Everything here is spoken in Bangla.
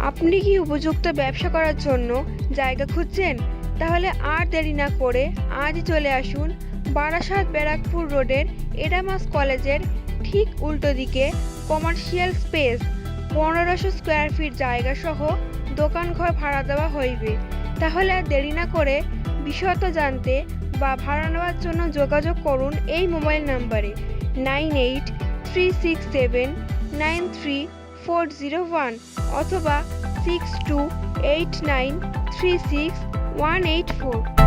আপনি কি উপযুক্ত ব্যবসা করার জন্য জায়গা খুঁজছেন? তাহলে আর দেরি না করে আজই চলে আসুন বারাসাত ব্যারাকপুর রোডের এডামাস কলেজের ঠিক উল্টো দিকে কমার্শিয়াল স্পেস 1500 স্কোয়ার ফিট জায়গা সহ দোকানঘর ভাড়া দেওয়া হইবে। তাহলে আর দেরি না করে বিশদ জানতে বা ভাড়া নেওয়ার জন্য যোগাযোগ করুন এই মোবাইল নাম্বারে 9836793401 অথবা 628936 184।